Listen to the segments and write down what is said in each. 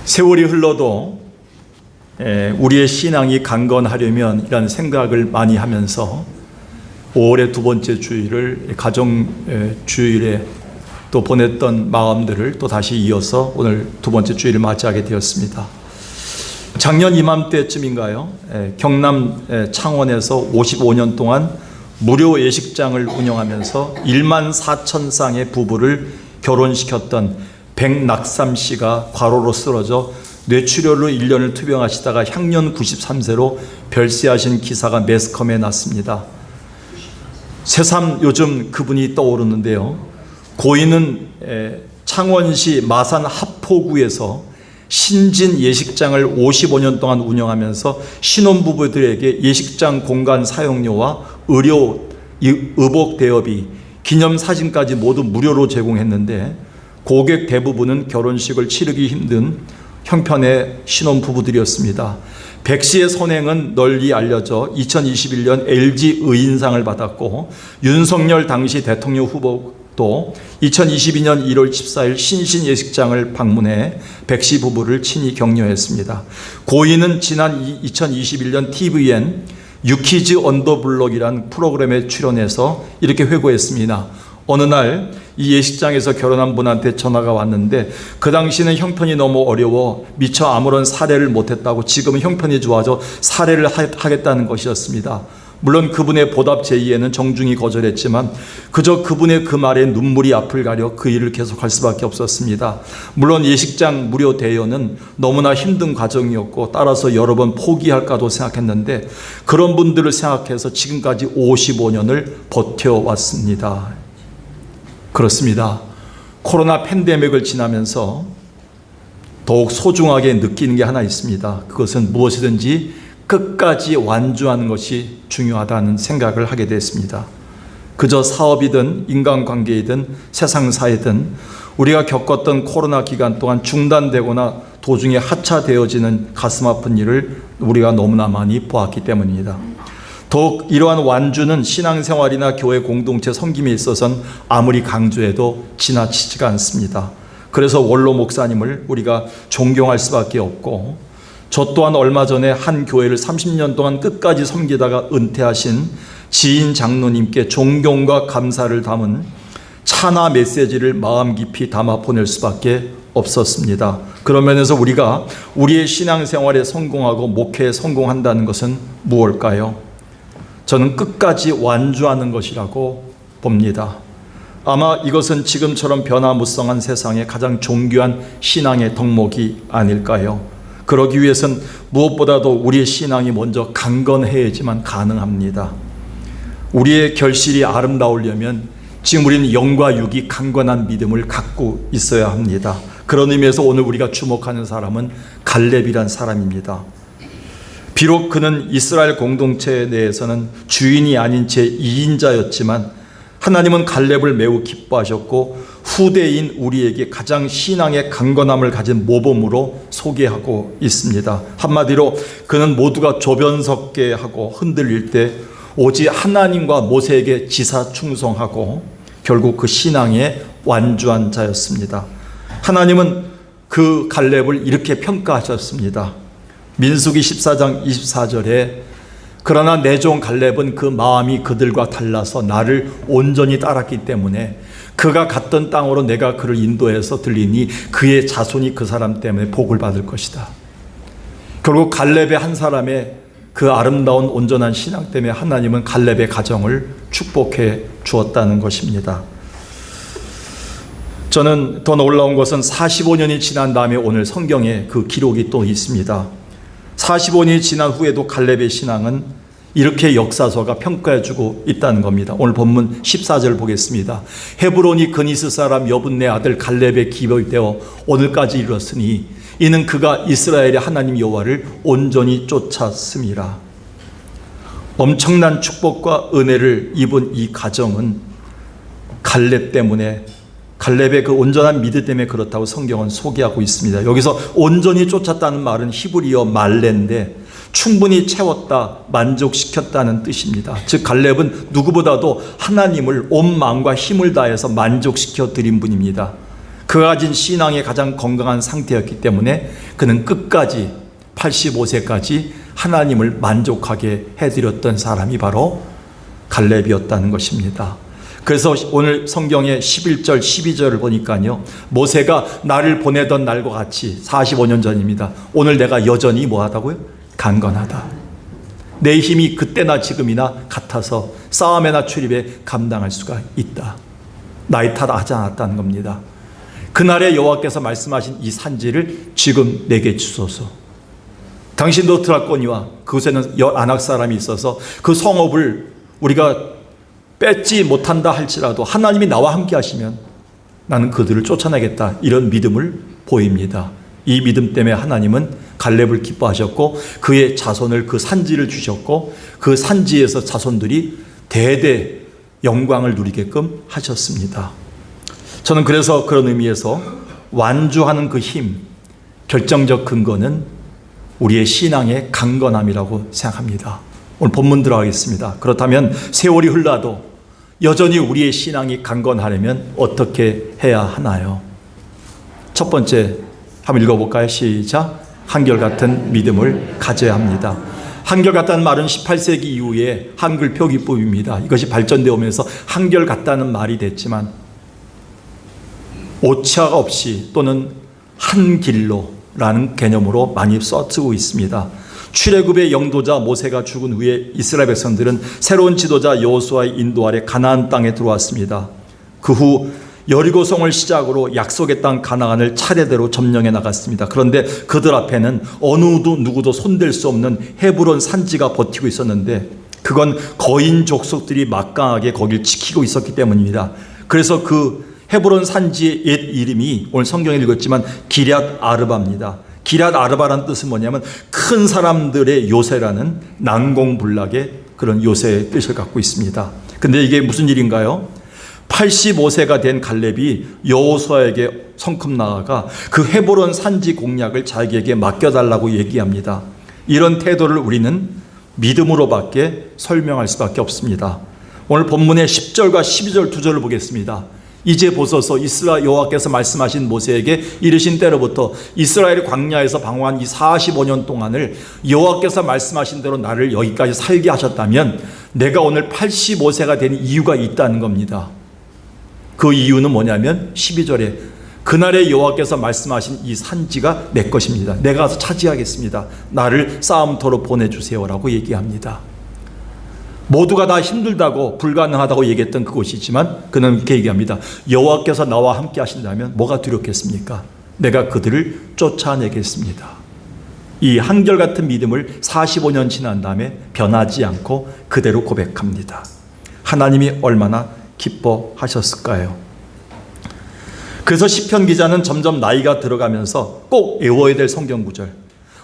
세월이 흘러도 우리의 신앙이 강건하려면 이라는 생각을 많이 하면서 5월의 두 번째 주일을 가정 주일에 또 보냈던 마음들을 또 다시 이어서 오늘 두 번째 주일을 맞이하게 되었습니다. 작년 이맘때쯤인가요? 경남 창원에서 55년 동안 무료 예식장을 운영하면서 1만 4천 쌍의 부부를 결혼시켰던 백낙삼 씨가 과로로 쓰러져 뇌출혈로 1년을 투병하시다가 향년 93세로 별세하신 기사가 매스컴에 났습니다. 새삼 요즘 그분이 떠오르는데요. 고인은 창원시 마산 합포구에서 신진 예식장을 55년 동안 운영하면서 신혼부부들에게 예식장 공간 사용료와 의료, 의복 대여비, 기념사진까지 모두 무료로 제공했는데 고객 대부분은 결혼식을 치르기 힘든 형편의 신혼부부들이었습니다. 백 씨의 선행은 널리 알려져 2021년 LG 의인상을 받았고 윤석열 당시 대통령 후보도 2022년 1월 14일 신신 예식장을 방문해 백 씨 부부를 친히 격려했습니다. 고인은 지난 2021년 TVN 유키즈 언더블럭이라는 프로그램에 출연해서 이렇게 회고했습니다. 어느 날 이 예식장에서 결혼한 분한테 전화가 왔는데 그 당시는 형편이 너무 어려워 미처 아무런 사례를 못했다고 지금은 형편이 좋아져 사례를 하겠다는 것이었습니다. 물론 그분의 보답 제의에는 정중히 거절했지만 그저 그분의 그 말에 눈물이 앞을 가려 그 일을 계속할 수밖에 없었습니다. 물론 예식장 무료 대여는 너무나 힘든 과정이었고 따라서 여러 번 포기할까도 생각했는데 그런 분들을 생각해서 지금까지 55년을 버텨왔습니다. 그렇습니다. 코로나 팬데믹을 지나면서 더욱 소중하게 느끼는 게 하나 있습니다. 그것은 무엇이든지 끝까지 완주하는 것이 중요하다는 생각을 하게 됐습니다. 그저 사업이든 인간관계이든 세상사이든 우리가 겪었던 코로나 기간 동안 중단되거나 도중에 하차되어지는 가슴 아픈 일을 우리가 너무나 많이 보았기 때문입니다. 더욱 이러한 완주는 신앙생활이나 교회 공동체 섬김에 있어서는 아무리 강조해도 지나치지가 않습니다. 그래서 원로 목사님을 우리가 존경할 수밖에 없고 저 또한 얼마 전에 한 교회를 30년 동안 끝까지 섬기다가 은퇴하신 지인 장로님께 존경과 감사를 담은 찬화 메시지를 마음 깊이 담아 보낼 수밖에 없었습니다. 그런 면에서 우리가 우리의 신앙생활에 성공하고 목회에 성공한다는 것은 무엇일까요? 저는 끝까지 완주하는 것이라고 봅니다. 아마 이것은 지금처럼 변화무쌍한 세상에 가장 존귀한 신앙의 덕목이 아닐까요? 그러기 위해서는 무엇보다도 우리의 신앙이 먼저 강건해야지만 가능합니다. 우리의 결실이 아름다우려면 지금 우리는 영과 육이 강건한 믿음을 갖고 있어야 합니다. 그런 의미에서 오늘 우리가 주목하는 사람은 갈렙이란 사람입니다. 비록 그는 이스라엘 공동체 내에서는 주인이 아닌 제2인자였지만 하나님은 갈렙을 매우 기뻐하셨고 후대인 우리에게 가장 신앙의 강건함을 가진 모범으로 소개하고 있습니다. 한마디로 그는 모두가 조변석게 하고 흔들릴 때 오직 하나님과 모세에게 지사충성하고 결국 그 신앙에 완주한 자였습니다. 하나님은 그 갈렙을 이렇게 평가하셨습니다. 민수기 14장 24절에 그러나 내 종 갈렙은 그 마음이 그들과 달라서 나를 온전히 따랐기 때문에 그가 갔던 땅으로 내가 그를 인도해서 들리니 그의 자손이 그 사람 때문에 복을 받을 것이다. 결국 갈렙의 한 사람의 그 아름다운 온전한 신앙 때문에 하나님은 갈렙의 가정을 축복해 주었다는 것입니다. 저는 더 놀라운 것은 45년이 지난 다음에 오늘 성경에 그 기록이 또 있습니다. 45년이 지난 후에도 갈렙의 신앙은 이렇게 역사서가 평가해주고 있다는 겁니다. 오늘 본문 14절 보겠습니다. 헤브론이 그니스 사람 여분네 아들 갈렙의 기업이 되어 오늘까지 이르렀으니 이는 그가 이스라엘의 하나님 여호와를 온전히 쫓았음이라. 엄청난 축복과 은혜를 입은 이 가정은 갈렙 때문에 갈렙의 그 온전한 믿음 때문에 그렇다고 성경은 소개하고 있습니다. 여기서 온전히 쫓았다는 말은 히브리어 말레인데 충분히 채웠다, 만족시켰다는 뜻입니다. 즉 갈렙은 누구보다도 하나님을 온 마음과 힘을 다해서 만족시켜 드린 분입니다. 그가 가진 신앙의 가장 건강한 상태였기 때문에 그는 끝까지 85세까지 하나님을 만족하게 해드렸던 사람이 바로 갈렙이었다는 것입니다. 그래서 오늘 성경의 11절 12절을 보니까요, 모세가 나를 보내던 날과 같이 45년 전입니다. 오늘 내가 여전히 뭐하다고요? 강건하다. 내 힘이 그때나 지금이나 같아서 싸움에나 출입에 감당할 수가 있다. 나의 탓 하지 않았다는 겁니다. 그날의 여호와께서 말씀하신 이 산지를 지금 내게 주소서. 당신도 드라코니와 그곳에는 안악 사람이 있어서 그 성읍을 우리가 뺏지 못한다 할지라도 하나님이 나와 함께 하시면 나는 그들을 쫓아내겠다, 이런 믿음을 보입니다. 이 믿음 때문에 하나님은 갈렙을 기뻐하셨고 그의 자손을, 그 산지를 주셨고 그 산지에서 자손들이 대대 영광을 누리게끔 하셨습니다. 저는 그래서 그런 의미에서 완주하는 그 힘, 결정적 근거는 우리의 신앙의 강건함이라고 생각합니다. 오늘 본문 들어가겠습니다. 그렇다면 세월이 흘러도 여전히 우리의 신앙이 강건하려면 어떻게 해야 하나요? 첫 번째, 한번 읽어볼까요? 시작. 한결같은 믿음을 가져야 합니다. 한결같다는 말은 18세기 이후에 한글 표기법입니다. 이것이 발전되어 오면서 한결같다는 말이 됐지만 오차가 없이 또는 한 길로라는 개념으로 많이 써쓰고 있습니다. 출애굽의 영도자 모세가 죽은 후에 이스라엘 백성들은 새로운 지도자 여호수아의 인도 아래 가나안 땅에 들어왔습니다. 그 후 여리고성을 시작으로 약속의 땅 가나안을 차례대로 점령해 나갔습니다. 그런데 그들 앞에는 어느 누구도 손댈 수 없는 헤브론 산지가 버티고 있었는데 그건 거인 족속들이 막강하게 거길 지키고 있었기 때문입니다. 그래서 그 헤브론 산지의 옛 이름이 오늘 성경에 읽었지만 기럇 아르바입니다. 기럇 아르바라는 뜻은 뭐냐면 큰 사람들의 요새라는 난공불락의 그런 요새의 뜻을 갖고 있습니다. 근데 이게 무슨 일인가요? 85세가 된 갈렙이 여호수아에게 성큼 나아가 그 헤브론 산지 공략을 자기에게 맡겨달라고 얘기합니다. 이런 태도를 우리는 믿음으로밖에 설명할 수밖에 없습니다. 오늘 본문의 10절과 12절 두 절을 보겠습니다. 이제 보소서 이스라엘 여호와께서 말씀하신 모세에게 이르신 때로부터 이스라엘의 광야에서 방황한 이 45년 동안을 여호와께서 말씀하신 대로 나를 여기까지 살게 하셨다면 내가 오늘 85세가 된 이유가 있다는 겁니다. 그 이유는 뭐냐면 12절에 그날의 여호와께서 말씀하신 이 산지가 내 것입니다. 내가 가서 차지하겠습니다. 나를 싸움터로 보내주세요라고 얘기합니다. 모두가 다 힘들다고 불가능하다고 얘기했던 그곳이지만 그는 이렇게 얘기합니다. 여호와께서 나와 함께 하신다면 뭐가 두렵겠습니까? 내가 그들을 쫓아내겠습니다. 이 한결같은 믿음을 45년 지난 다음에 변하지 않고 그대로 고백합니다. 하나님이 얼마나 기뻐하셨을까요? 그래서 시편 기자는 점점 나이가 들어가면서 꼭 외워야 될 성경 구절,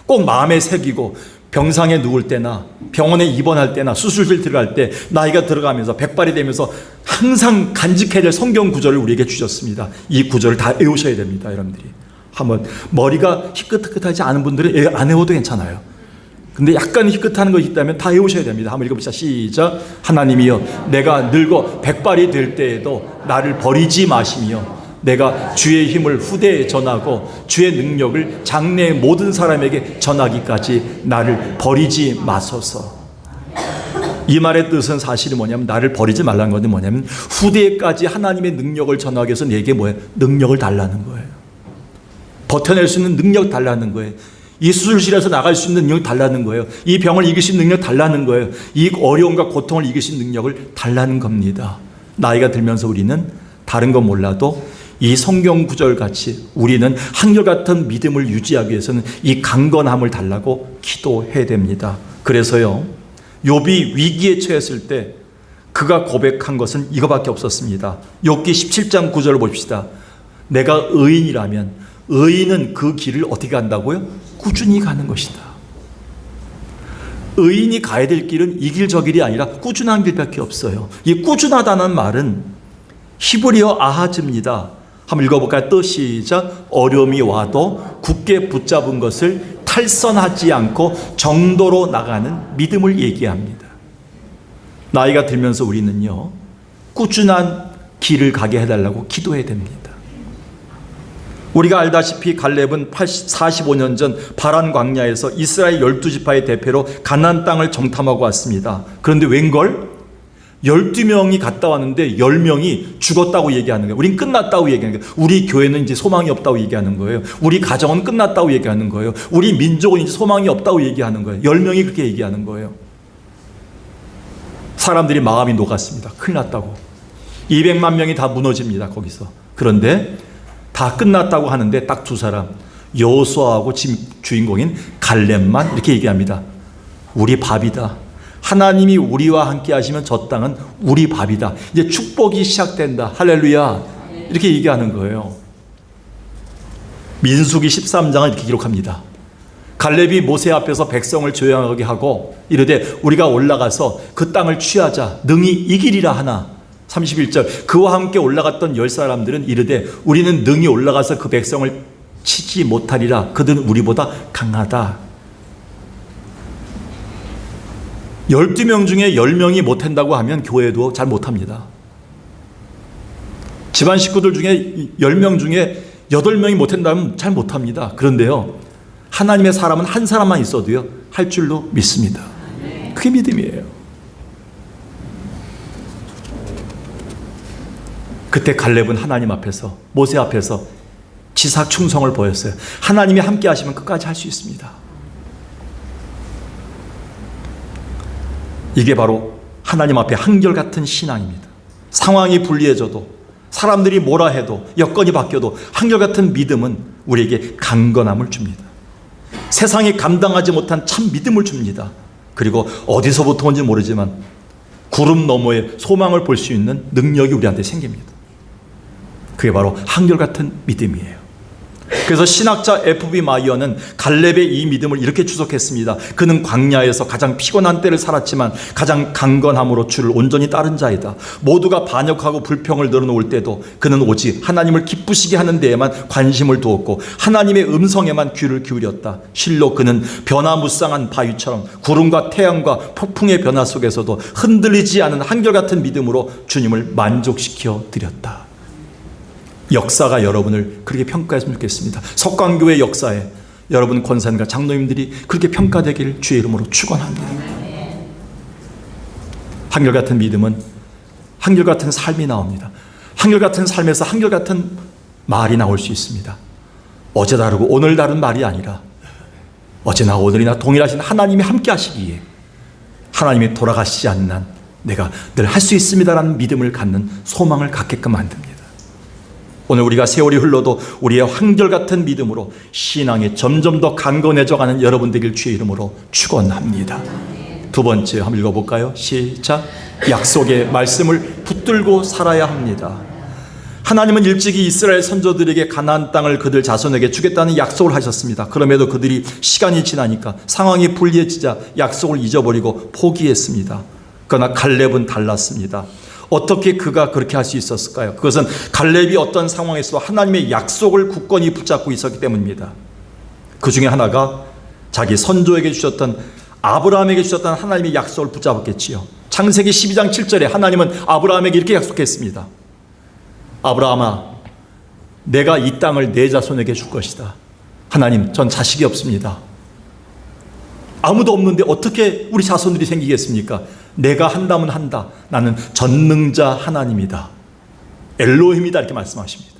꼭 마음에 새기고 병상에 누울 때나 병원에 입원할 때나 수술실 들어갈 때 나이가 들어가면서 백발이 되면서 항상 간직해야 될 성경 구절을 우리에게 주셨습니다. 이 구절을 다 외우셔야 됩니다. 여러분들이 한번 머리가 희끗희끗하지 않은 분들은 안 외워도 괜찮아요. 근데 약간 희끗하는 것이 있다면 다 외우셔야 됩니다. 한번 읽어봅시다. 시작. 하나님이여 내가 늙어 백발이 될 때에도 나를 버리지 마시며 내가 주의 힘을 후대에 전하고 주의 능력을 장래의 모든 사람에게 전하기까지 나를 버리지 마소서. 이 말의 뜻은 사실은 뭐냐면 나를 버리지 말라는 건데 뭐냐면 후대까지 하나님의 능력을 전하기 위해서 내게 뭐예요? 능력을 달라는 거예요. 버텨낼 수 있는 능력 달라는 거예요. 이 수술실에서 나갈 수 있는 능력 달라는 거예요. 이 병을 이길 수 있는 능력 달라는 거예요. 이 어려움과 고통을 이길 수 있는 능력을 달라는 겁니다. 나이가 들면서 우리는 다른 건 몰라도 이 성경 구절 같이 우리는 한결같은 믿음을 유지하기 위해서는 이 강건함을 달라고 기도해야 됩니다. 그래서요, 욥이 위기에 처했을 때 그가 고백한 것은 이거밖에 없었습니다. 욥기 17장 9절을 봅시다. 내가 의인이라면 의인은 그 길을 어떻게 간다고요? 꾸준히 가는 것이다. 의인이 가야 될 길은 이 길 저 길이 아니라 꾸준한 길밖에 없어요. 이 꾸준하다는 말은 히브리어 아하즈입니다. 한번 읽어볼까요? 또 시작. 어려움이 와도 굳게 붙잡은 것을 탈선하지 않고 정도로 나가는 믿음을 얘기합니다. 나이가 들면서 우리는요, 꾸준한 길을 가게 해달라고 기도해야 됩니다. 우리가 알다시피 갈렙은 45년 전 바란 광야에서 이스라엘 12지파의 대표로 가나안 땅을 정탐하고 왔습니다. 그런데 웬걸? 12명이 갔다 왔는데 10명이 죽었다고 얘기하는 거예요. 우린 끝났다고 얘기하는 거예요. 우리 교회는 이제 소망이 없다고 얘기하는 거예요. 우리 가정은 끝났다고 얘기하는 거예요. 우리 민족은 이제 소망이 없다고 얘기하는 거예요. 10명이 그렇게 얘기하는 거예요. 사람들이 마음이 녹았습니다. 큰일 났다고. 200만 명이 다 무너집니다. 거기서. 그런데 다 끝났다고 하는데 딱 두 사람, 여호수아하고 지금 주인공인 갈렙만 이렇게 얘기합니다. 우리 밥이다. 하나님이 우리와 함께 하시면 저 땅은 우리 밥이다. 이제 축복이 시작된다. 할렐루야. 이렇게 얘기하는 거예요. 민수기 13장은 이렇게 기록합니다. 갈렙이 모세 앞에서 백성을 조용하게 하고 이르되 우리가 올라가서 그 땅을 취하자. 능히 이기리라 하나. 31절 그와 함께 올라갔던 10사람들은 이르되 우리는 능히 올라가서 그 백성을 치지 못하리라. 그들은 우리보다 강하다. 12명 중에 10명이 못한다고 하면 교회도 잘 못합니다. 집안 식구들 중에 10명 중에 8명이 못한다면 잘 못합니다. 그런데요, 하나님의 사람은 한 사람만 있어도요 할 줄로 믿습니다. 그게 믿음이에요. 그때 갈렙은 하나님 앞에서, 모세 앞에서 지삭 충성을 보였어요. 하나님이 함께 하시면 끝까지 할 수 있습니다. 이게 바로 하나님 앞에 한결같은 신앙입니다. 상황이 불리해져도, 사람들이 뭐라 해도, 여건이 바뀌어도 한결같은 믿음은 우리에게 강건함을 줍니다. 세상이 감당하지 못한 참 믿음을 줍니다. 그리고 어디서부터 온지 모르지만 구름 너머에 소망을 볼 수 있는 능력이 우리한테 생깁니다. 그게 바로 한결같은 믿음이에요. 그래서 신학자 F.B. 마이어는 갈렙의 이 믿음을 이렇게 추석했습니다. 그는 광야에서 가장 피곤한 때를 살았지만 가장 강건함으로 주를 온전히 따른 자이다. 모두가 반역하고 불평을 늘어놓을 때도 그는 오직 하나님을 기쁘시게 하는 데에만 관심을 두었고 하나님의 음성에만 귀를 기울였다. 실로 그는 변화무쌍한 바위처럼 구름과 태양과 폭풍의 변화 속에서도 흔들리지 않은 한결같은 믿음으로 주님을 만족시켜 드렸다. 역사가 여러분을 그렇게 평가했으면 좋겠습니다. 석광교회 역사에 여러분 권사님과 장로님들이 그렇게 평가되기를 주의 이름으로 축원합니다. 한결같은 믿음은 한결같은 삶이 나옵니다. 한결같은 삶에서 한결같은 말이 나올 수 있습니다. 어제 다르고 오늘 다른 말이 아니라 어제나 오늘이나 동일하신 하나님이 함께 하시기에 하나님이 돌아가시지 않는 한 내가 늘 할 수 있습니다라는 믿음을 갖는 소망을 갖게끔 만듭니다. 오늘 우리가 세월이 흘러도 우리의 한결같은 믿음으로 신앙이 점점 더 강건해져가는 여러분 되길 주의 이름으로 축원합니다. 두 번째 한번 읽어볼까요? 시작. 약속의 말씀을 붙들고 살아야 합니다. 하나님은 일찍이 이스라엘 선조들에게 가나안 땅을 그들 자손에게 주겠다는 약속을 하셨습니다. 그럼에도 그들이 시간이 지나니까 상황이 불리해지자 약속을 잊어버리고 포기했습니다. 그러나 갈렙은 달랐습니다. 어떻게 그가 그렇게 할 수 있었을까요? 그것은 갈렙이 어떤 상황에서 하나님의 약속을 굳건히 붙잡고 있었기 때문입니다. 그 중에 하나가 자기 선조에게 주셨던, 아브라함에게 주셨던 하나님의 약속을 붙잡았겠지요. 창세기 12장 7절에 하나님은 아브라함에게 이렇게 약속했습니다. 아브라함아, 내가 이 땅을 내 자손에게 줄 것이다. 하나님, 전 자식이 없습니다. 아무도 없는데 어떻게 우리 자손들이 생기겠습니까? 내가 한다면 한다. 나는 전능자 하나님이다. 엘로힘이다. 이렇게 말씀하십니다.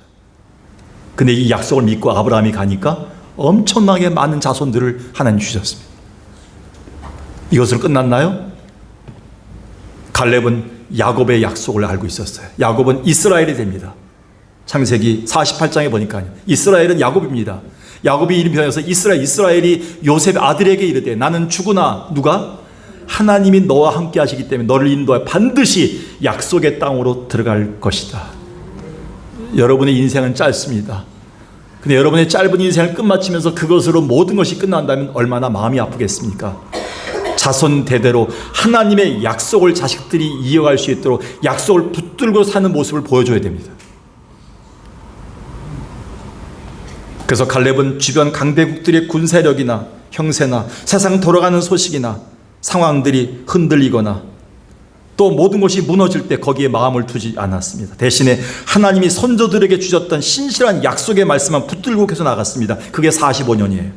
근데 이 약속을 믿고 아브라함이 가니까 엄청나게 많은 자손들을 하나님 주셨습니다. 이것으로 끝났나요? 갈렙은 야곱의 약속을 알고 있었어요. 야곱은 이스라엘이 됩니다. 창세기 48장에 보니까 이스라엘은 야곱입니다. 야곱이 이름 변해서 이스라엘이 요셉 아들에게 이르되 나는 죽으나 누가? 하나님이 너와 함께 하시기 때문에 너를 인도하여 반드시 약속의 땅으로 들어갈 것이다. 여러분의 인생은 짧습니다. 근데 여러분의 짧은 인생을 끝마치면서 그것으로 모든 것이 끝난다면 얼마나 마음이 아프겠습니까? 자손 대대로 하나님의 약속을 자식들이 이어갈 수 있도록 약속을 붙들고 사는 모습을 보여줘야 됩니다. 그래서 갈렙은 주변 강대국들의 군세력이나 형세나 세상 돌아가는 소식이나 상황들이 흔들리거나 또 모든 것이 무너질 때 거기에 마음을 두지 않았습니다. 대신에 하나님이 선조들에게 주셨던 신실한 약속의 말씀만 붙들고 계속 나갔습니다. 그게 45년이에요.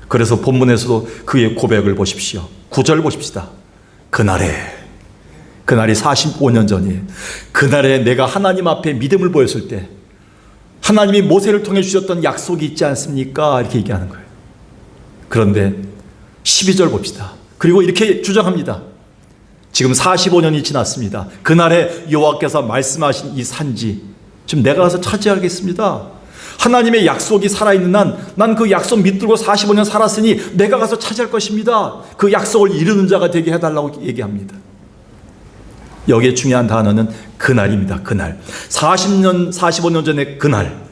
그래서 본문에서도 그의 고백을 보십시오. 9절 보십시다. 그날이 45년 전이에요. 그날에 내가 하나님 앞에 믿음을 보였을 때 하나님이 모세를 통해 주셨던 약속이 있지 않습니까? 이렇게 얘기하는 거예요. 그런데 12절 봅시다. 그리고 이렇게 주장합니다. 지금 45년이 지났습니다. 그날에 여호와께서 말씀하신 이 산지 지금 내가 가서 차지하겠습니다. 하나님의 약속이 살아있는 난 그 약속 믿들고 45년 살았으니 내가 가서 차지할 것입니다. 그 약속을 이루는 자가 되게 해달라고 얘기합니다. 여기에 중요한 단어는 그날입니다. 그날. 45년 전에 그날.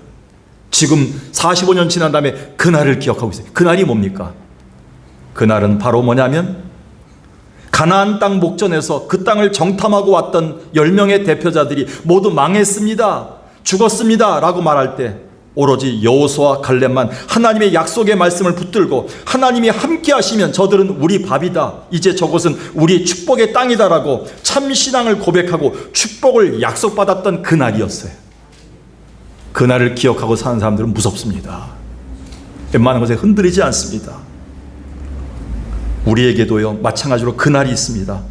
지금 45년 지난 다음에 그날을 기억하고 있어요. 그날이 뭡니까? 그날은 바로 뭐냐면 가나안 땅 목전에서 그 땅을 정탐하고 왔던 10명의 대표자들이 모두 망했습니다. 죽었습니다. 라고 말할 때 오로지 여호수아와 갈렙만 하나님의 약속의 말씀을 붙들고 하나님이 함께 하시면 저들은 우리 밥이다. 이제 저곳은 우리의 축복의 땅이다라고 참신앙을 고백하고 축복을 약속받았던 그날이었어요. 그날을 기억하고 사는 사람들은 무섭습니다. 웬만한 것에 흔들리지 않습니다. 우리에게도요 마찬가지로 그날이 있습니다.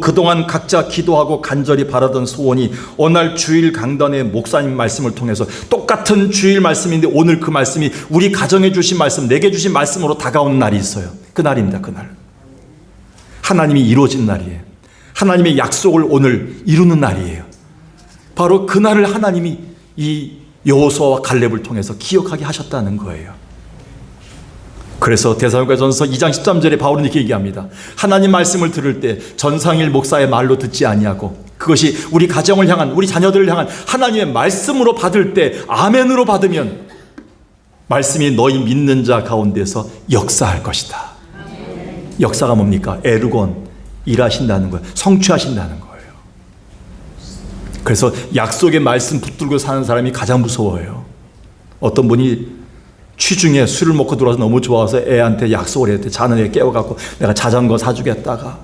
그동안 각자 기도하고 간절히 바라던 소원이 어느 날 주일 강단의 목사님 말씀을 통해서 똑같은 주일 말씀인데 오늘 그 말씀이 우리 가정에 주신 말씀, 내게 주신 말씀으로 다가오는 날이 있어요. 그날입니다. 그날. 하나님이 이루어진 날이에요. 하나님의 약속을 오늘 이루는 날이에요. 바로 그날을 하나님이 이 여호수아와 갈렙을 통해서 기억하게 하셨다는 거예요. 그래서 데살로니가전서 2장 13절에 바울은 이렇게 얘기합니다. 하나님 말씀을 들을 때 전상일 목사의 말로 듣지 아니하고 그것이 우리 가정을 향한, 우리 자녀들을 향한 하나님의 말씀으로 받을 때 아멘으로 받으면 말씀이 너희 믿는 자 가운데서 역사할 것이다. 역사가 뭡니까? 에르곤, 일하신다는 거예요. 성취하신다는 거예요. 그래서 약속의 말씀 붙들고 사는 사람이 가장 무서워요. 어떤 분이 취중에 술을 먹고 들어와서 너무 좋아서 애한테 약속을 했대. 자는 애 깨워갖고 내가 자전거 사주겠다가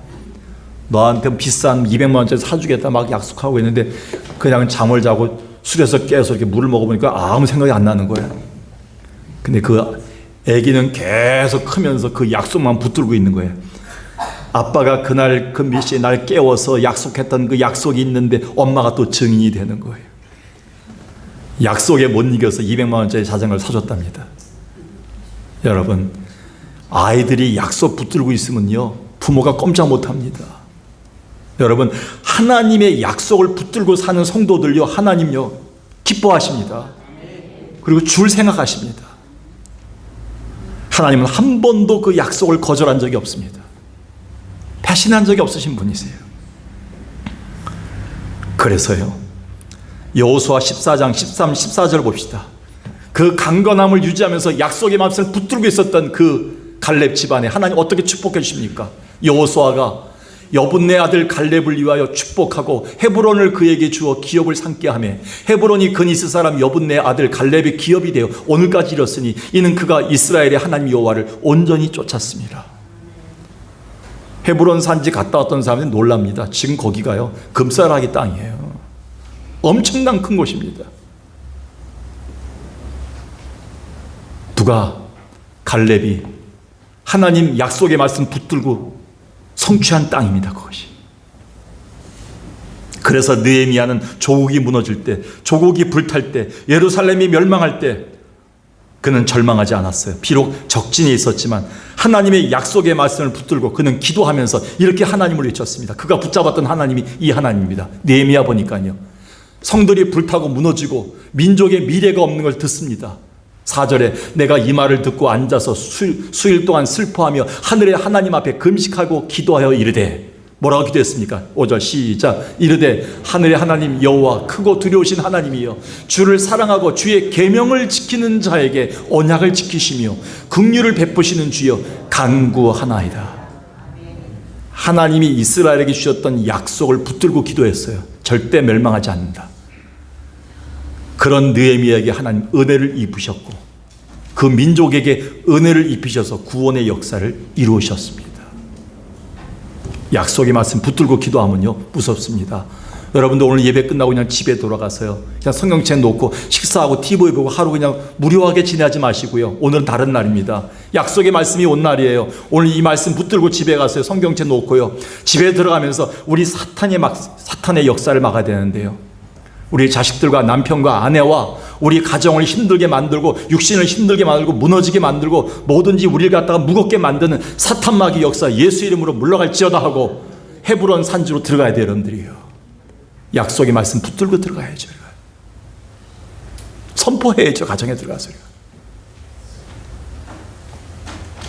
너한테 비싼 200만 원짜리 사주겠다 막 약속하고 있는데 그냥 잠을 자고 술에서 깨서 이렇게 물을 먹어보니까 아무 생각이 안 나는 거예요. 근데 그 애기는 계속 크면서 그 약속만 붙들고 있는 거예요. 아빠가 그날 그 몇 시에 날 깨워서 약속했던 그 약속이 있는데 엄마가 또 증인이 되는 거예요. 약속에 못 이겨서 200만 원짜리 자전거를 사줬답니다. 여러분, 아이들이 약속 붙들고 있으면요 부모가 꼼짝 못합니다. 여러분, 하나님의 약속을 붙들고 사는 성도들요 하나님요 기뻐하십니다. 그리고 줄 생각하십니다. 하나님은 한 번도 그 약속을 거절한 적이 없습니다. 배신한 적이 없으신 분이세요. 그래서요 여호수아 14장 13, 14절 봅시다. 그 강건함을 유지하면서 약속의 말씀을 붙들고 있었던 그 갈렙 집안에 하나님 어떻게 축복해 주십니까? 여호수아가 여분네 아들 갈렙을 위하여 축복하고 헤브론을 그에게 주어 기업을 삼게 하며 헤브론이 그니스 사람 여분네 아들 갈렙의 기업이 되어 오늘까지 이뤘으니 이는 그가 이스라엘의 하나님 여호와를 온전히 쫓았습니다. 헤브론 산지 갔다 왔던 사람들이 놀랍니다. 지금 거기가요 금싸라기 땅이에요. 엄청난 큰 곳입니다. 누가? 갈렙이 하나님 약속의 말씀 붙들고 성취한 땅입니다. 그것이. 그래서 느헤미야는 조국이 무너질 때, 조국이 불탈 때, 예루살렘이 멸망할 때 그는 절망하지 않았어요. 비록 적진이 있었지만 하나님의 약속의 말씀을 붙들고 그는 기도하면서 이렇게 하나님을 외쳤습니다. 그가 붙잡았던 하나님이 이 하나님입니다. 느헤미야 보니까요 성들이 불타고 무너지고 민족의 미래가 없는 걸 듣습니다. 4절에 내가 이 말을 듣고 앉아서 수일 동안 슬퍼하며 하늘의 하나님 앞에 금식하고 기도하여 이르되, 뭐라고 기도했습니까? 5절 시작. 이르되 하늘의 하나님 여호와 크고 두려우신 하나님이여 주를 사랑하고 주의 계명을 지키는 자에게 언약을 지키시며 긍휼을 베푸시는 주여 간구하나이다. 하나님이 이스라엘에게 주셨던 약속을 붙들고 기도했어요. 절대 멸망하지 않는다. 그런 느헤미야에게 하나님 은혜를 입으셨고 그 민족에게 은혜를 입히셔서 구원의 역사를 이루셨습니다. 약속의 말씀 붙들고 기도하면요 무섭습니다. 여러분도 오늘 예배 끝나고 그냥 집에 돌아가서요 그냥 성경책 놓고 식사하고 TV 보고 하루 그냥 무료하게 지내지 마시고요. 오늘은 다른 날입니다. 약속의 말씀이 온 날이에요. 오늘 이 말씀 붙들고 집에 가서요 성경책 놓고요 집에 들어가면서 우리 사탄의 역사를 막아야 되는데요. 우리 자식들과 남편과 아내와 우리 가정을 힘들게 만들고 육신을 힘들게 만들고 무너지게 만들고 뭐든지 우리를 갖다가 무겁게 만드는 사탄마귀 역사 예수 이름으로 물러갈지어다 하고 헤브론 산지로 들어가야 돼요. 여러분들이요. 약속의 말씀 붙들고 들어가야죠. 선포해야죠. 가정에 들어가서.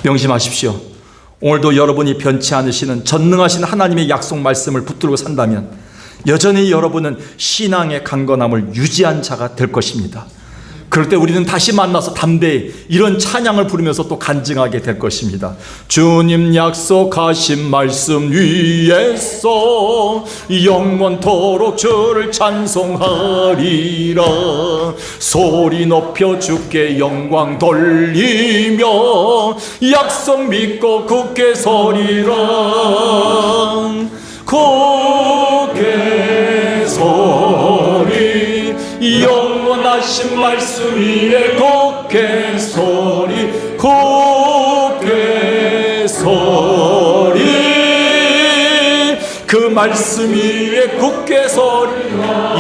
명심하십시오. 오늘도 여러분이 변치 않으시는 전능하신 하나님의 약속 말씀을 붙들고 산다면 여전히 여러분은 신앙의 강건함을 유지한 자가 될 것입니다. 그럴 때 우리는 다시 만나서 담대히 이런 찬양을 부르면서 또 간증하게 될 것입니다. 주님 약속하신 말씀 위에서 영원토록 주를 찬송하리라. 소리 높여 주께 영광 돌리며 약속 믿고 굳게 서리라. 굳게 서리 영원하신 말씀 위에 굳게 서리 굳게 서리 그 말씀 위에 굳게 서리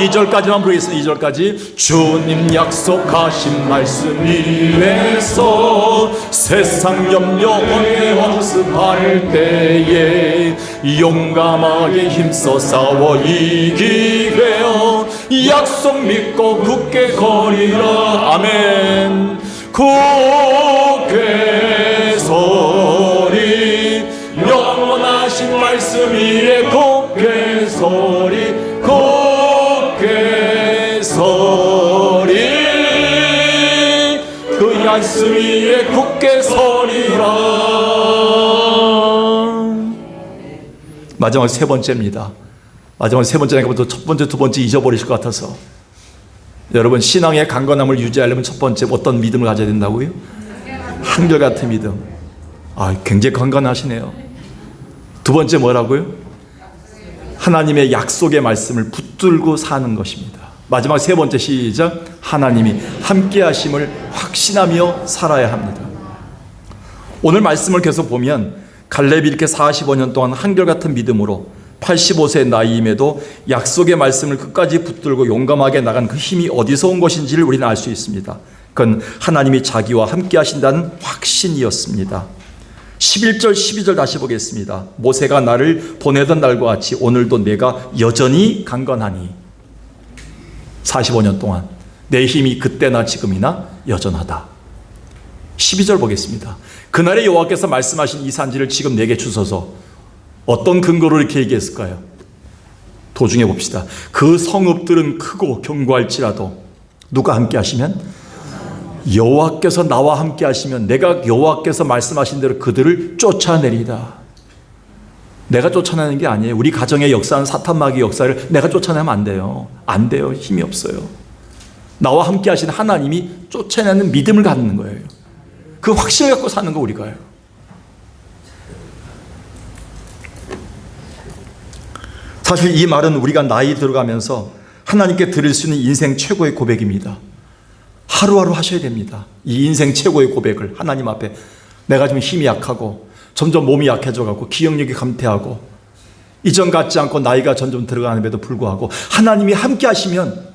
2절까지만 부르겠습니다. 2절까지 주님 약속하신 말씀 위에서 세상 염려 원해 왕습할 때에 용감하게 힘써 싸워 이기게요 약속 믿고 굳게 거리라. 아멘. 굳게 서리 영원하신 말씀 위에 굳게 서리 굳게 서리 그 말씀 위에 굳게 서리라. 마지막 세 번째입니다. 마지막 세 번째니까 또 첫 번째, 두 번째 잊어버리실 것 같아서 여러분 신앙의 강건함을 유지하려면 첫 번째 어떤 믿음을 가져야 된다고요? 한결같은 믿음. 굉장히 강건하시네요. 두 번째 뭐라고요? 하나님의 약속의 말씀을 붙들고 사는 것입니다. 마지막 세 번째 시작. 하나님이 함께 하심을 확신하며 살아야 합니다. 오늘 말씀을 계속 보면 갈렙이 이렇게 45년 동안 한결같은 믿음으로 85세 나이임에도 약속의 말씀을 끝까지 붙들고 용감하게 나간 그 힘이 어디서 온 것인지를 우리는 알 수 있습니다. 그건 하나님이 자기와 함께 하신다는 확신이었습니다. 11절 12절 다시 보겠습니다. 모세가 나를 보내던 날과 같이 오늘도 내가 여전히 강건하니 45년 동안 내 힘이 그때나 지금이나 여전하다. 12절 보겠습니다. 그날의 여호와께서 말씀하신 이 산지를 지금 내게 주소서. 어떤 근거로 이렇게 얘기했을까요? 도중에 봅시다. 그 성읍들은 크고 견고할지라도 누가 함께 하시면? 여호와께서 나와 함께 하시면 내가 여호와께서 말씀하신 대로 그들을 쫓아내리다. 내가 쫓아내는 게 아니에요. 우리 가정의 역사는 사탄마귀의 역사를 내가 쫓아내면 안 돼요. 안 돼요. 힘이 없어요. 나와 함께 하신 하나님이 쫓아내는 믿음을 갖는 거예요. 그 확신을 갖고 사는 거 우리가요. 사실 이 말은 우리가 나이 들어가면서 하나님께 드릴 수 있는 인생 최고의 고백입니다. 하루하루 하셔야 됩니다. 이 인생 최고의 고백을 하나님 앞에 내가 좀 힘이 약하고 점점 몸이 약해져가고 기억력이 감퇴하고 이전 같지 않고 나이가 점점 들어가는데도 불구하고 하나님이 함께 하시면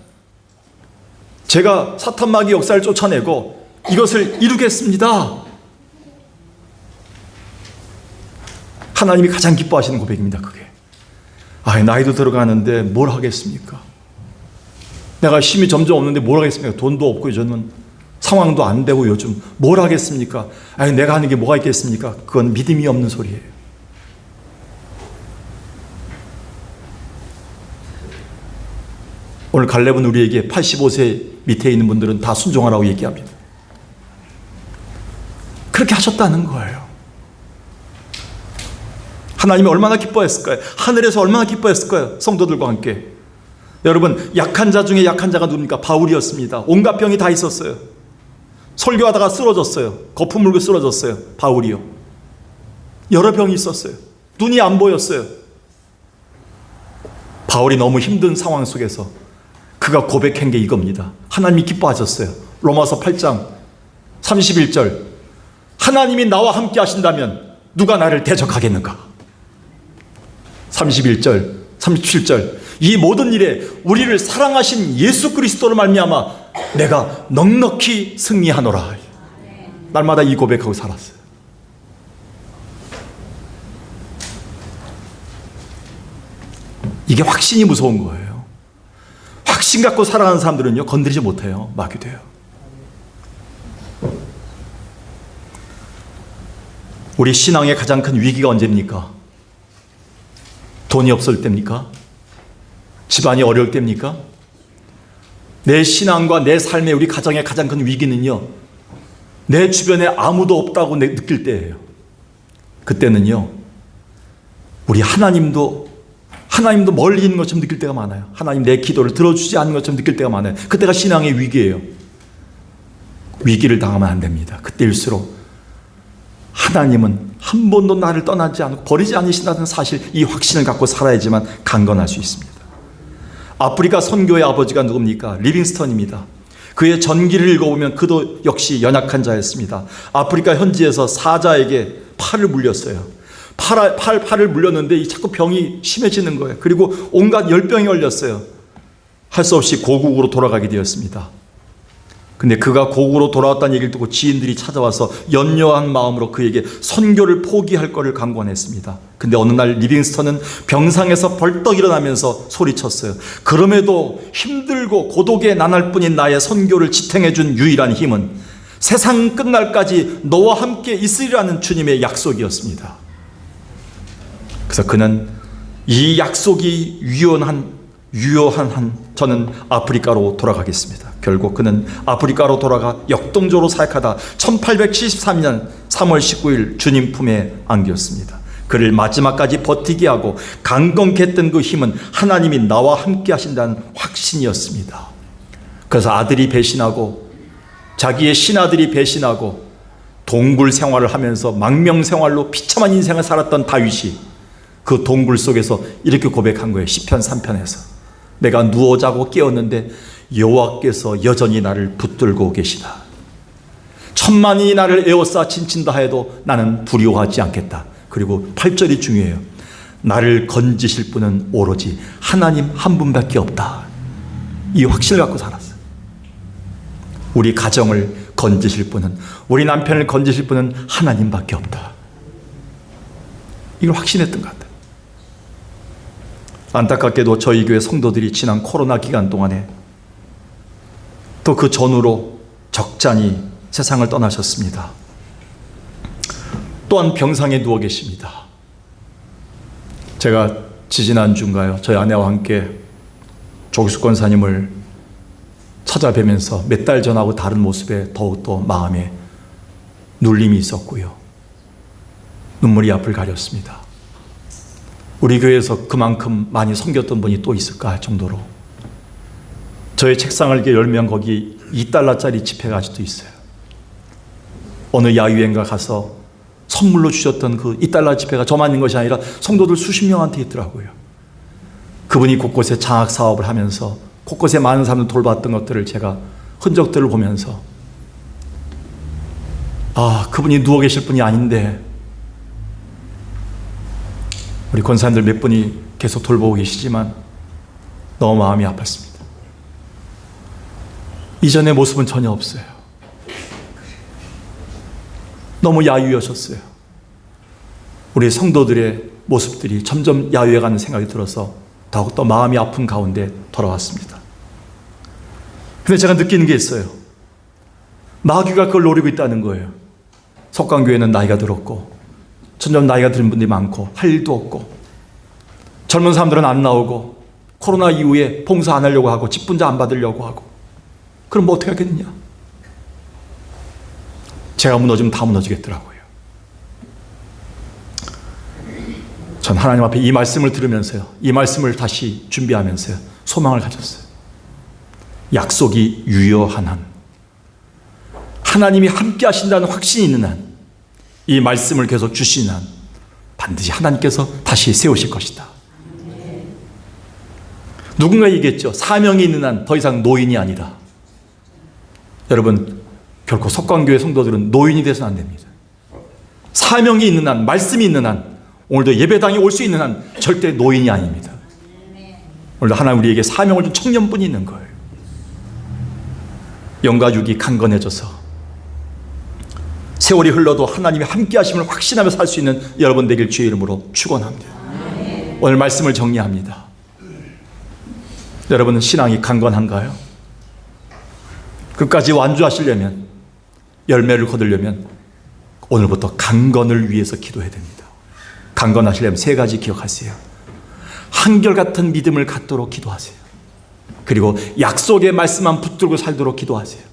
제가 사탄마귀 역사를 쫓아내고 이것을 이루겠습니다. 하나님이 가장 기뻐하시는 고백입니다. 그게 나이도 들어가는데 뭘 하겠습니까? 내가 힘이 점점 없는데 뭘 하겠습니까? 돈도 없고 요즘은 상황도 안 되고 요즘 뭘 하겠습니까? 내가 하는 게 뭐가 있겠습니까? 그건 믿음이 없는 소리예요. 오늘 갈렙은 우리에게 85세 밑에 있는 분들은 다 순종하라고 얘기합니다. 그렇게 하셨다는 거예요. 하나님이 얼마나 기뻐했을까요? 하늘에서 얼마나 기뻐했을까요? 성도들과 함께. 여러분, 약한 자 중에 약한 자가 누굽니까? 바울이었습니다. 온갖 병이 다 있었어요. 설교하다가 쓰러졌어요. 거품 물고 쓰러졌어요. 바울이요. 여러 병이 있었어요. 눈이 안 보였어요. 바울이 너무 힘든 상황 속에서 그가 고백한 게 이겁니다. 하나님이 기뻐하셨어요. 로마서 8장 31절. 하나님이 나와 함께 하신다면 누가 나를 대적하겠는가? 31절, 37절. 이 모든 일에 우리를 사랑하신 예수 그리스도로 말미암아 내가 넉넉히 승리하노라. 날마다 이 고백하고 살았어요. 이게 확신이 무서운 거예요. 확신 갖고 살아가는 사람들은요, 건드리지 못해요. 막이 돼요. 우리 신앙의 가장 큰 위기가 언제입니까? 돈이 없을 때입니까? 집안이 어려울 때입니까? 내 신앙과 내 삶의 우리 가정의 가장 큰 위기는요, 내 주변에 아무도 없다고 느낄 때예요. 그때는요, 우리 하나님도 멀리 있는 것처럼 느낄 때가 많아요. 하나님 내 기도를 들어주지 않는 것처럼 느낄 때가 많아요. 그때가 신앙의 위기예요. 위기를 당하면 안 됩니다. 그때일수록 하나님은 한 번도 나를 떠나지 않고 버리지 않으신다는 사실, 이 확신을 갖고 살아야지만 강건할 수 있습니다. 아프리카 선교의 아버지가 누굽니까? 리빙스턴입니다. 그의 전기를 읽어보면 그도 역시 연약한 자였습니다. 아프리카 현지에서 사자에게 팔을 물렸어요. 팔을 물렸는데 자꾸 병이 심해지는 거예요. 그리고 온갖 열병이 걸렸어요. 할 수 없이 고국으로 돌아가게 되었습니다. 근데 그가 고국으로 돌아왔다는 얘기를 듣고 지인들이 찾아와서 연요한 마음으로 그에게 선교를 포기할 것을 강권했습니다. 근데 어느 날 리빙스턴은 병상에서 벌떡 일어나면서 소리쳤어요. 그럼에도 힘들고 고독에 난할 뿐인 나의 선교를 지탱해 준 유일한 힘은 세상 끝날까지 너와 함께 있으리라는 주님의 약속이었습니다. 그래서 그는 이 약속이 유효한 한 저는 아프리카로 돌아가겠습니다. 결국 그는 아프리카로 돌아가 역동적으로 사역하다 1873년 3월 19일 주님 품에 안겼습니다. 그를 마지막까지 버티게 하고 강건케 했던 그 힘은 하나님이 나와 함께 하신다는 확신이었습니다. 그래서 아들이 배신하고 자기의 신하들이 배신하고 동굴 생활을 하면서 망명 생활로 비참한 인생을 살았던 다윗이 그 동굴 속에서 이렇게 고백한 거예요. 시편 3편에서 내가 누워 자고 깨었는데 여호와께서 여전히 나를 붙들고 계시다. 천만이 나를 에워싸 친친다 해도 나는 두려워하지 않겠다. 그리고 8절이 중요해요. 나를 건지실 분은 오로지 하나님 한 분밖에 없다. 이 확신을 갖고 살았어요. 우리 가정을 건지실 분은, 우리 남편을 건지실 분은 하나님밖에 없다. 이걸 확신했던 것 같아요. 안타깝게도 저희 교회 성도들이 지난 코로나 기간 동안에 또 그 전후로 적잖이 세상을 떠나셨습니다. 또한 병상에 누워 계십니다. 제가 지지난주인가요? 저희 아내와 함께 조기숙 권사님을 찾아뵈면서 몇 달 전하고 다른 모습에 더욱더 마음에 눌림이 있었고요. 눈물이 앞을 가렸습니다. 우리 교회에서 그만큼 많이 섬겼던 분이 또 있을까 할 정도로 저의 책상을 이렇게 열면 거기 $2짜리 지폐가 아직도 있어요. 어느 야유회인가 가서 선물로 주셨던 그 $2 지폐가 저만 있는 것이 아니라 성도들 수십 명한테 있더라고요. 그분이 곳곳에 장학 사업을 하면서 곳곳에 많은 사람들 돌봤던 것들을 제가 흔적들을 보면서 그분이 누워 계실 분이 아닌데 우리 권사님들 몇 분이 계속 돌보고 계시지만 너무 마음이 아팠습니다. 이전의 모습은 전혀 없어요. 너무 야유하셨어요. 우리 성도들의 모습들이 점점 야유해가는 생각이 들어서 더욱더 마음이 아픈 가운데 돌아왔습니다. 근데 제가 느끼는 게 있어요. 마귀가 그걸 노리고 있다는 거예요. 석강교회는 나이가 들었고 점점 나이가 든 분들이 많고 할 일도 없고 젊은 사람들은 안 나오고 코로나 이후에 봉사 안 하려고 하고 직분자 안 받으려고 하고 그럼 뭐 어떻게 하겠느냐. 제가 무너지면 다 무너지겠더라고요. 전 하나님 앞에 이 말씀을 들으면서요, 이 말씀을 다시 준비하면서요, 소망을 가졌어요. 약속이 유효한 한, 하나님이 함께 하신다는 확신이 있는 한, 이 말씀을 계속 주시는 한 반드시 하나님께서 다시 세우실 것이다. 누군가 얘기했죠. 사명이 있는 한 더 이상 노인이 아니다. 여러분, 결코 석광교회 성도들은 노인이 돼서는 안 됩니다. 사명이 있는 한, 말씀이 있는 한, 오늘도 예배당에 올 수 있는 한 절대 노인이 아닙니다. 오늘도 하나님 우리에게 사명을 준 청년분이 있는 거예요. 영과 육이 강건해져서 세월이 흘러도 하나님의 함께 하심을 확신하며 살 수 있는 여러분 되길 주의 이름으로 축원합니다. 오늘 말씀을 정리합니다. 여러분은 신앙이 강건한가요? 끝까지 완주하시려면, 열매를 거두려면 오늘부터 강건을 위해서 기도해야 됩니다. 강건하시려면 세 가지 기억하세요. 한결같은 믿음을 갖도록 기도하세요. 그리고 약속의 말씀만 붙들고 살도록 기도하세요.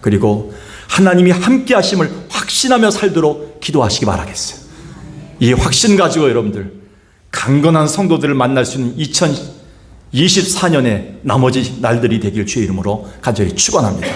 그리고 하나님이 함께 하심을 확신하며 살도록 기도하시기 바라겠어요. 이 확신 가지고 여러분들 강건한 성도들을 만날 수 있는 2024년의 나머지 날들이 되길 주의 이름으로 간절히 축원합니다.